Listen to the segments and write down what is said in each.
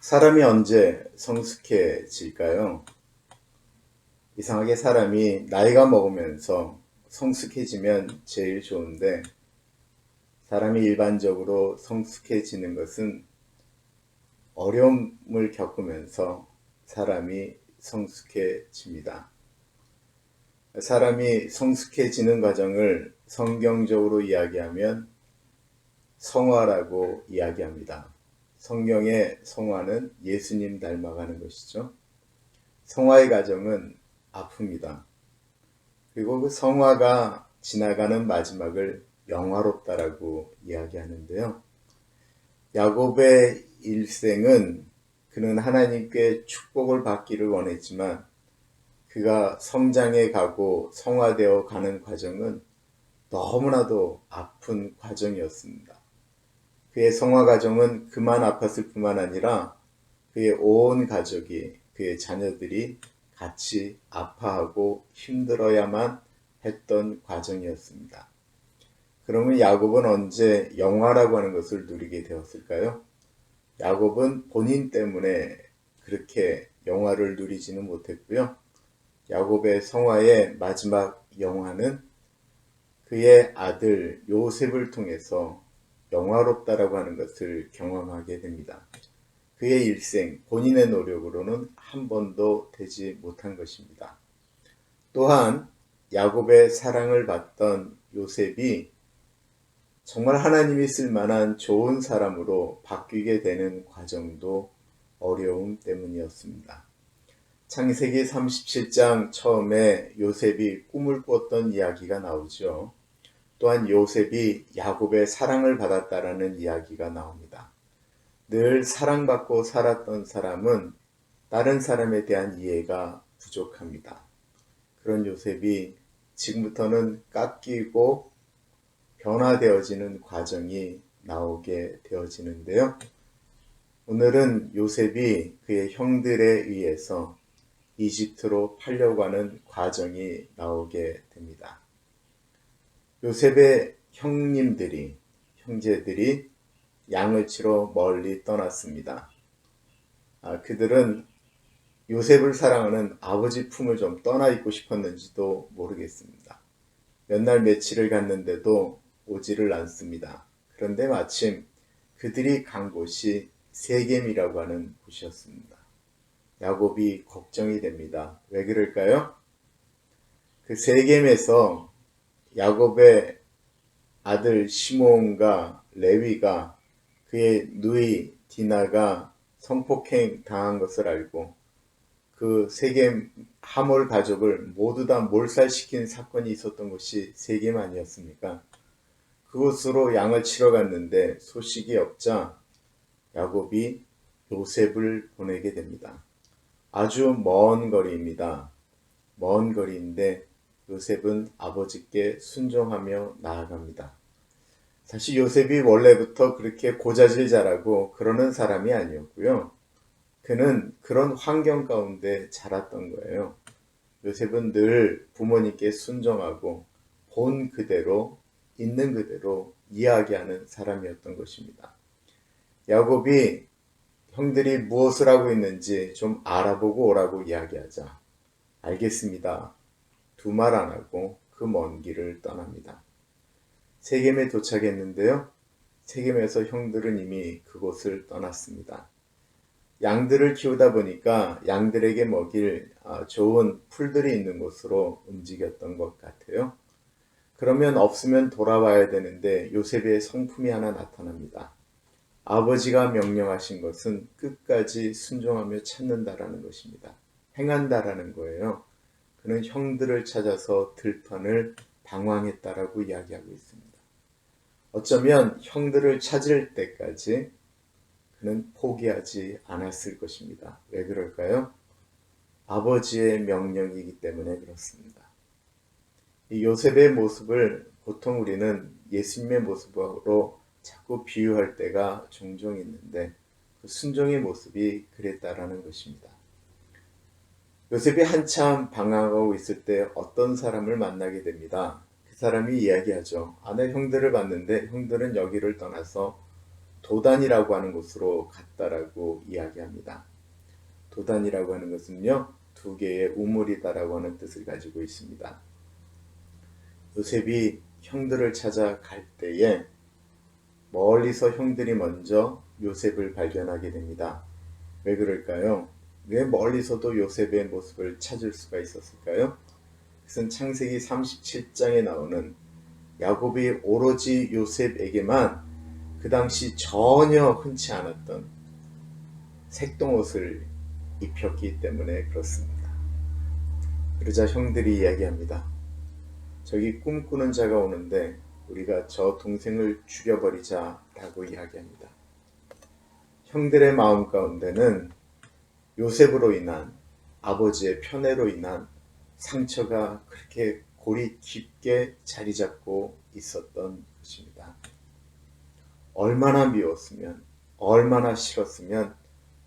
사람이 언제 성숙해질까요? 이상하게 사람이 나이가 먹으면서 성숙해지면 제일 좋은데, 사람이 일반적으로 성숙해지는 것은 어려움을 겪으면서 사람이 성숙해집니다. 사람이 성숙해지는 과정을 성경적으로 이야기하면 성화라고 이야기합니다. 성경의 성화는 예수님 닮아가는 것이죠. 성화의 과정은 아픕니다. 그리고 그 성화가 지나가는 마지막을 영화롭다라고 이야기하는데요. 야곱의 일생은 그는 하나님께 축복을 받기를 원했지만 그가 성장해 가고 성화되어 가는 과정은 너무나도 아픈 과정이었습니다. 그의 성화 과정은 그만 아팠을 뿐만 아니라 그의 온 가족이, 그의 자녀들이 같이 아파하고 힘들어야만 했던 과정이었습니다. 그러면 야곱은 언제 영화라고 하는 것을 누리게 되었을까요? 야곱은 본인 때문에 그렇게 영화를 누리지는 못했고요. 야곱의 성화의 마지막 영화는 그의 아들 요셉을 통해서 영화롭다라고 하는 것을 경험하게 됩니다. 그의 일생, 본인의 노력으로는 한 번도 되지 못한 것입니다. 또한 야곱의 사랑을 받던 요셉이 정말 하나님이 쓸만한 좋은 사람으로 바뀌게 되는 과정도 어려움 때문이었습니다. 창세기 37장 처음에 요셉이 꿈을 꿨던 이야기가 나오죠. 또한 요셉이 야곱의 사랑을 받았다라는 이야기가 나옵니다. 늘 사랑받고 살았던 사람은 다른 사람에 대한 이해가 부족합니다. 그런 요셉이 지금부터는 깎이고 변화되어지는 과정이 나오게 되어지는데요. 오늘은 요셉이 그의 형들에 의해서 이집트로 팔려고 하는 과정이 나오게 됩니다. 요셉의 형제들이 양을 치러 멀리 떠났습니다. 그들은 요셉을 사랑하는 아버지 품을 좀 떠나 있고 싶었는지도 모르겠습니다. 몇 날 며칠을 갔는데도 오지를 않습니다. 그런데 마침 그들이 간 곳이 세겜이라고 하는 곳이었습니다. 야곱이 걱정이 됩니다. 왜 그럴까요? 그 세겜에서 야곱의 아들 시몬과 레위가 그의 누이 디나가 성폭행 당한 것을 알고 그 세겜 하몰 가족을 모두 다 몰살시킨 사건이 있었던 곳이 세겜 아니었습니까? 그곳으로 양을 치러 갔는데 소식이 없자 야곱이 요셉을 보내게 됩니다. 아주 먼 거리입니다. 먼 거리인데 요셉은 아버지께 순종하며 나아갑니다. 사실 요셉이 원래부터 그렇게 고자질 잘하고 그러는 사람이 아니었고요. 그는 그런 환경 가운데 자랐던 거예요. 요셉은 늘 부모님께 순종하고 본 그대로, 있는 그대로 이야기하는 사람이었던 것입니다. 야곱이 형들이 무엇을 하고 있는지 좀 알아보고 오라고 이야기하자. 알겠습니다. 두 말 안 하고 그 먼 길을 떠납니다. 세겜에 도착했는데요. 세겜에서 형들은 이미 그곳을 떠났습니다. 양들을 키우다 보니까 양들에게 먹일 좋은 풀들이 있는 곳으로 움직였던 것 같아요. 그러면 없으면 돌아와야 되는데 요셉의 성품이 하나 나타납니다. 아버지가 명령하신 것은 끝까지 순종하며 찾는다라는 것입니다. 행한다라는 거예요. 그는 형들을 찾아서 들판을 방황했다라고 이야기하고 있습니다. 어쩌면 형들을 찾을 때까지 그는 포기하지 않았을 것입니다. 왜 그럴까요? 아버지의 명령이기 때문에 그렇습니다. 이 요셉의 모습을 보통 우리는 예수님의 모습으로 자꾸 비유할 때가 종종 있는데 그 순종의 모습이 그랬다라는 것입니다. 요셉이 한참 방황하고 있을 때 어떤 사람을 만나게 됩니다. 그 사람이 이야기하죠. 내 형들을 봤는데 형들은 여기를 떠나서 도단이라고 하는 곳으로 갔다라고 이야기합니다. 도단이라고 하는 것은요, 두 개의 우물이다라고 하는 뜻을 가지고 있습니다. 요셉이 형들을 찾아 갈 때에 멀리서 형들이 먼저 요셉을 발견하게 됩니다. 왜 그럴까요? 왜 멀리서도 요셉의 모습을 찾을 수가 있었을까요? 그것은 창세기 37장에 나오는 야곱이 오로지 요셉에게만 그 당시 전혀 흔치 않았던 색동옷을 입혔기 때문에 그렇습니다. 그러자 형들이 이야기합니다. 저기 꿈꾸는 자가 오는데 우리가 저 동생을 죽여버리자 라고 이야기합니다. 형들의 마음 가운데는 요셉으로 인한 아버지의 편애로 인한 상처가 그렇게 골이 깊게 자리 잡고 있었던 것입니다. 얼마나 미웠으면, 얼마나 싫었으면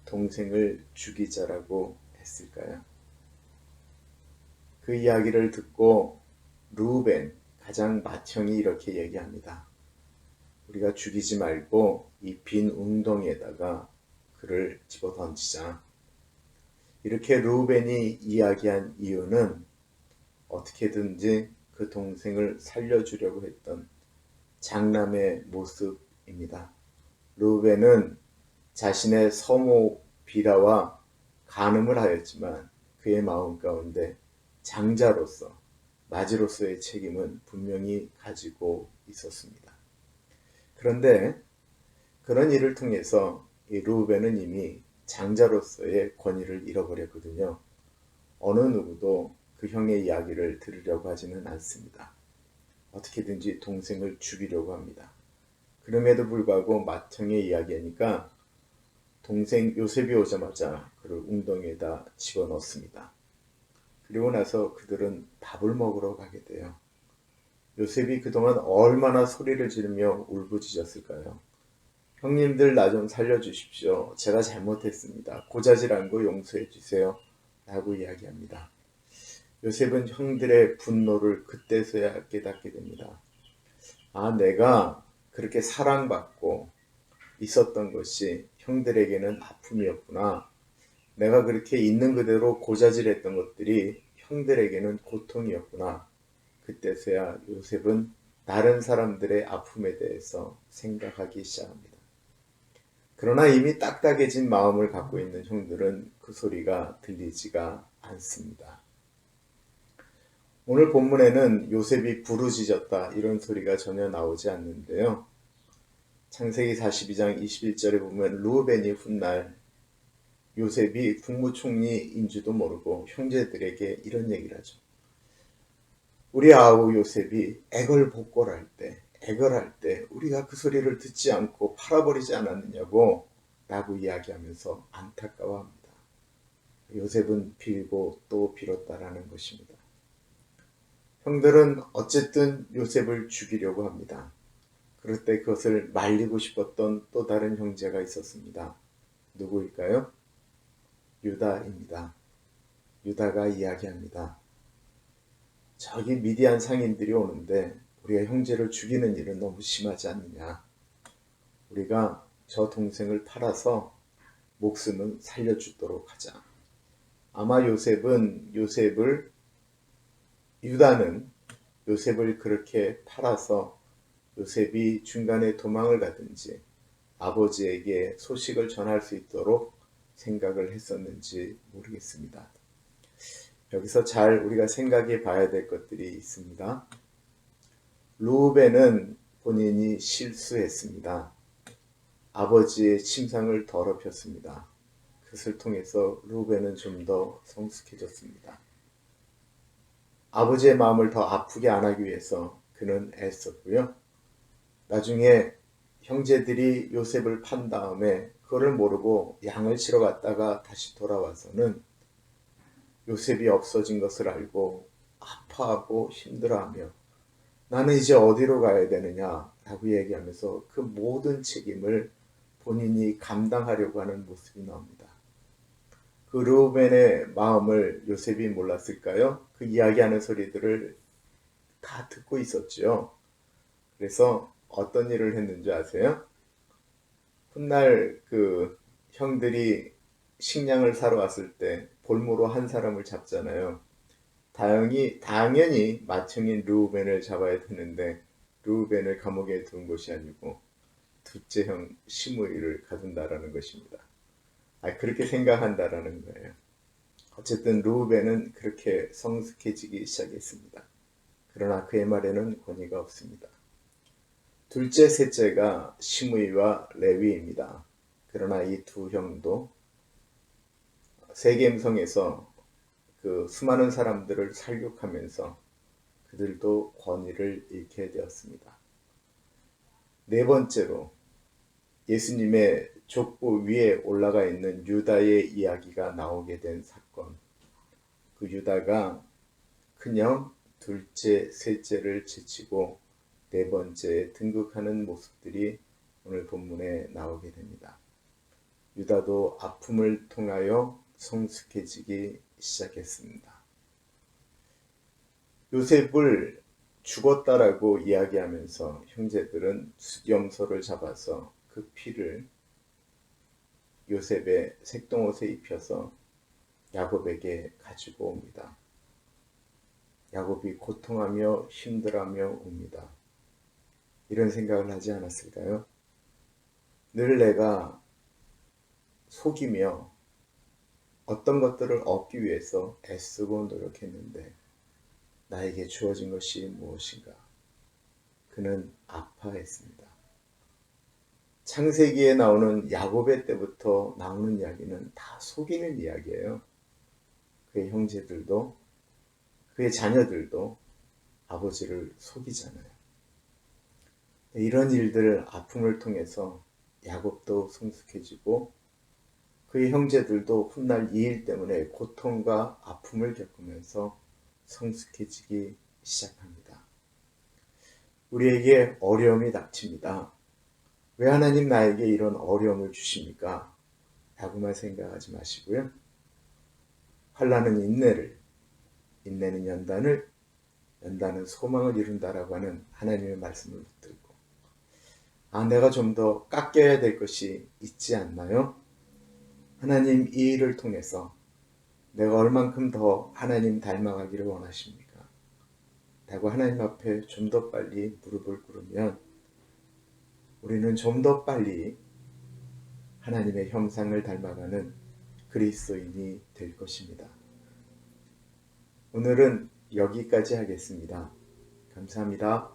동생을 죽이자라고 했을까요? 그 이야기를 듣고 르우벤, 가장 맏형이 이렇게 얘기합니다. 우리가 죽이지 말고 이 빈 웅덩이에다가 그를 집어던지자. 이렇게 르우벤이 이야기한 이유는 어떻게든지 그 동생을 살려주려고 했던 장남의 모습입니다. 르우벤은 자신의 서모 비라와 간음을 하였지만 그의 마음 가운데 장자로서, 맞이로서의 책임은 분명히 가지고 있었습니다. 그런데 그런 일을 통해서 이 르우벤은 이미 장자로서의 권위를 잃어버렸거든요. 어느 누구도 그 형의 이야기를 들으려고 하지는 않습니다. 어떻게든지 동생을 죽이려고 합니다. 그럼에도 불구하고 맏형의 이야기하니까 동생 요셉이 오자마자 그를 웅덩이에다 집어넣습니다. 그리고 나서 그들은 밥을 먹으러 가게 돼요. 요셉이 그동안 얼마나 소리를 지르며 울부짖었을까요? 형님들 나 좀 살려주십시오. 제가 잘못했습니다. 고자질한 거 용서해 주세요. 라고 이야기합니다. 요셉은 형들의 분노를 그때서야 깨닫게 됩니다. 아, 내가 그렇게 사랑받고 있었던 것이 형들에게는 아픔이었구나. 내가 그렇게 있는 그대로 고자질했던 것들이 형들에게는 고통이었구나. 그때서야 요셉은 다른 사람들의 아픔에 대해서 생각하기 시작합니다. 그러나 이미 딱딱해진 마음을 갖고 있는 형들은 그 소리가 들리지가 않습니다. 오늘 본문에는 요셉이 부르짖었다 이런 소리가 전혀 나오지 않는데요. 창세기 42장 21절에 보면 르우벤이 훗날 요셉이 국무총리인 줄도 모르고 형제들에게 이런 얘기를 하죠. 우리 아우 요셉이 애걸복걸할 때, 애걸할 때 우리가 그 소리를 듣지 않고 팔아버리지 않았느냐고 라고 이야기하면서 안타까워합니다. 요셉은 빌고 또 빌었다라는 것입니다. 형들은 어쨌든 요셉을 죽이려고 합니다. 그럴 때 그것을 말리고 싶었던 또 다른 형제가 있었습니다. 누구일까요? 유다입니다. 유다가 이야기합니다. 저기 미디안 상인들이 오는데 우리가 형제를 죽이는 일은 너무 심하지 않느냐. 우리가 저 동생을 팔아서 목숨은 살려주도록 하자. 아마 유다는 요셉을 그렇게 팔아서 요셉이 중간에 도망을 가든지 아버지에게 소식을 전할 수 있도록 생각을 했었는지 모르겠습니다. 여기서 잘 우리가 생각해 봐야 될 것들이 있습니다. 르우벤은 본인이 실수했습니다. 아버지의 침상을 더럽혔습니다. 그것을 통해서 르우벤은 좀 더 성숙해졌습니다. 아버지의 마음을 더 아프게 안 하기 위해서 그는 애썼고요. 나중에 형제들이 요셉을 판 다음에 그거를 모르고 양을 치러 갔다가 다시 돌아와서는 요셉이 없어진 것을 알고 아파하고 힘들어하며 나는 이제 어디로 가야 되느냐 라고 얘기하면서 그 모든 책임을 본인이 감당하려고 하는 모습이 나옵니다. 그 르우벤의 마음을 요셉이 몰랐을까요? 그 이야기하는 소리들을 다 듣고 있었죠. 그래서 어떤 일을 했는지 아세요? 훗날 그 형들이 식량을 사러 왔을 때 볼모로 한 사람을 잡잖아요. 당연히 맏형인 르우벤을 잡아야 되는데 르우벤을 감옥에 둔 것이 아니고 둘째 형 시므이를 가둔다라는 것입니다. 그렇게 생각한다라는 거예요. 어쨌든 르우벤은 그렇게 성숙해지기 시작했습니다. 그러나 그의 말에는 권위가 없습니다. 둘째, 셋째가 시므이와 레위입니다. 그러나 이 두 형도 세겜성에서 그 수많은 사람들을 살육하면서 그들도 권위를 잃게 되었습니다. 네 번째로 예수님의 족보 위에 올라가 있는 유다의 이야기가 나오게 된 사건. 그 유다가 큰형, 둘째, 셋째를 제치고 네 번째에 등극하는 모습들이 오늘 본문에 나오게 됩니다. 유다도 아픔을 통하여 성숙해지기 시작했습니다. 요셉을 죽었다라고 이야기하면서 형제들은 수염소를 잡아서 그 피를 요셉의 색동옷에 입혀서 야곱에게 가지고 옵니다. 야곱이 고통하며 힘들어하며 옵니다. 이런 생각을 하지 않았을까요? 늘 내가 속이며 어떤 것들을 얻기 위해서 애쓰고 노력했는데 나에게 주어진 것이 무엇인가? 그는 아파했습니다. 창세기에 나오는 야곱의 때부터 나오는 이야기는 다 속이는 이야기예요. 그의 형제들도 그의 자녀들도 아버지를 속이잖아요. 이런 일들, 아픔을 통해서 야곱도 성숙해지고 그의 형제들도 훗날 이 일 때문에 고통과 아픔을 겪으면서 성숙해지기 시작합니다. 우리에게 어려움이 닥칩니다. 왜 하나님 나에게 이런 어려움을 주십니까? 라고만 생각하지 마시고요. 환난은 인내를, 인내는 연단을, 연단은 소망을 이룬다라고 하는 하나님의 말씀을 붙들고 내가 좀 더 깎여야 될 것이 있지 않나요? 하나님 이 일을 통해서 내가 얼만큼 더 하나님 닮아가기를 원하십니까? 라고 하나님 앞에 좀 더 빨리 무릎을 꿇으면 우리는 좀 더 빨리 하나님의 형상을 닮아가는 그리스도인이 될 것입니다. 오늘은 여기까지 하겠습니다. 감사합니다.